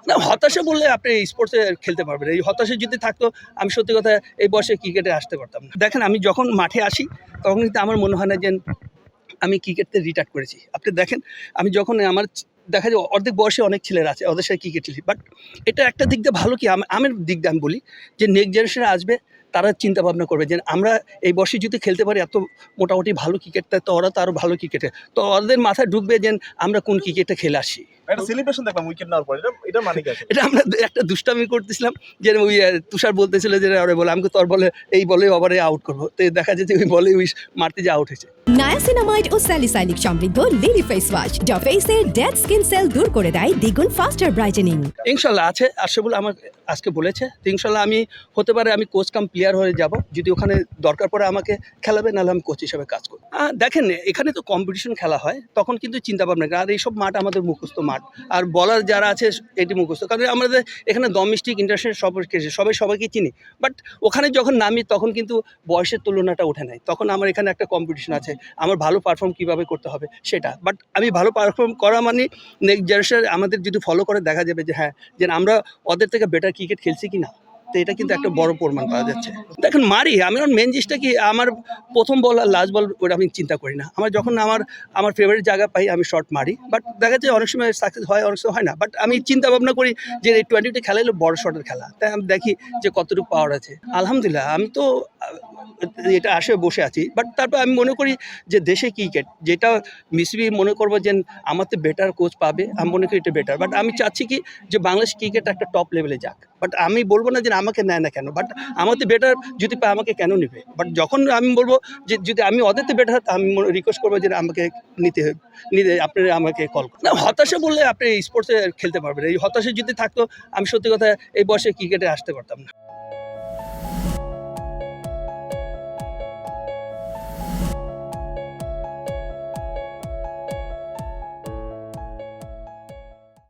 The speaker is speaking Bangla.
না, হতাশা বললে আপনি স্পোর্টসে খেলতে পারবেন। এই হতাশা যদি থাকতো আমি সত্যি কথা এই বয়সে ক্রিকেটে আসতে পারতাম না। দেখেন আমি যখন মাঠে আসি তখন কিন্তু আমার মনে হয় না যে আমি ক্রিকেট থেকে রিটায়ার্ড করেছি। আপনি দেখেন আমি যখন আমার দেখা যায় অর্ধেক বয়সে অনেক ছেলেরা আছে ওদের সাথে ক্রিকেট খেলি। বাট এটা একটা দিক দিয়ে ভালো কি আমার দিক দিয়ে আমি বলি যে নেক্সট জেনারেশন আসবে তারা চিন্তা ভাবনা করবে যে আমরা এই বয়সে যদি খেলতে পারি এত মোটামুটি ভালো ক্রিকেটটা তো ওরা তো আরও ভালো ক্রিকেটে তো ওদের মাথায় ঢুকবে যে আমরা কোন ক্রিকেটটা খেলে আসি। একটা সেলিব্রেশন দেখলাম উইকেট নেওয়ার পর, এটা মানে কি? এটা আমরা একটা দুষ্টামি করতেছিলাম যে ওই তুষার বলতেছিল যে ওরে বলে আমাকে তোর বলে এই বলে ওভারে আউট করবো, তো দেখা যাচ্ছে ওই বলে ওই মারতে যে আউট হয়েছে। নায়াসিনামাইড ও স্যালিসাইলিক সমৃদ্ধ লিলি ফেস ওয়াশ যা ফেসের ডেড স্কিন সেল দূর করে দেয় দ্বিগুণ ফাস্টার ব্রাইটেনিং। ইনশাল্লাহ আছে আসে বলে আমার আজকে বলেছে, তো ইনশাল্লাহ আমি হতে পারে আমি কোচ কাম প্লেয়ার হয়ে যাব, যদি ওখানে দরকার পড়ে আমাকে খেলাবে, নাহলে আমি কোচ হিসাবে কাজ করব। দেখেন এখানে তো কম্পিটিশন খেলা হয় তখন কিন্তু চিন্তা ভাবনা আর এইসব মাঠ আমাদের মুখস্থ মাঠ, আর বলার যারা আছে এটি মুখস্থ, কারণ আমাদের এখানে ডোমেস্টিক ইন্টারন্যাশনাল সবাইকে চিনি। বাট ওখানে যখন নামি তখন কিন্তু বয়সের তুলনাটা ওঠে নাই, তখন আমার এখানে একটা কম্পিটিশন আছে আমার ভালো পারফর্ম কীভাবে করতে হবে সেটা। বাট আমি ভালো পারফর্ম করা মানে নেক্সট জেনারেশন আমাদের যদি ফলো করে দেখা যাবে যে হ্যাঁ যে আমরা ওদের থেকে বেটার ক্রিকেট খেলছি কি না, তো এটা কিন্তু একটা বড় প্রমাণ পাওয়া যাচ্ছে। দেখেন মারি আমি মেন জিনিসটা কি আমার প্রথম বল আর লাস্ট বল ওটা আমি চিন্তা করি না, আমার যখন আমার ফেভারিট জায়গা পাই আমি শট মারি। বাট দেখা যায় অনেক সময় সাকসেস হয় অনেক সময় হয় না, বাট আমি চিন্তা ভাবনা করি যে এই টোয়েন্টিটা খেলা হলো বড় শটের খেলা, তাই আমি দেখি যে কতটুকু পাওয়ার আছে। আলহামদুলিল্লাহ আমি তো এটা আসে বসে আছি, বাট তারপর আমি মনে করি যে দেশে ক্রিকেট যেটা মিসবি মনে করবো যে আমার তো বেটার কোচ পাবে, আমি মনে করি এটা বেটার। বাট আমি চাচ্ছি কি যে বাংলাদেশ ক্রিকেট একটা টপ লেভেলে যাক, বাট আমি বলবো না যে আমাকে নেয় না কেন, বাট আমার তো বেটার যদি পায় আমাকে কেন নেবে। বাট যখন আমি বলবো যে যদি আমি ওদের তো বেটার আমি রিকোয়েস্ট করবো যে আমাকে নিতে আপনারা আমাকে কল করুন। না, হতাশা বললে আপনি স্পোর্টসে খেলতে পারবেন। এই হতাশা যদি থাকতো আমি সত্যি কথা এই বয়সে ক্রিকেটে আসতে পারতাম না।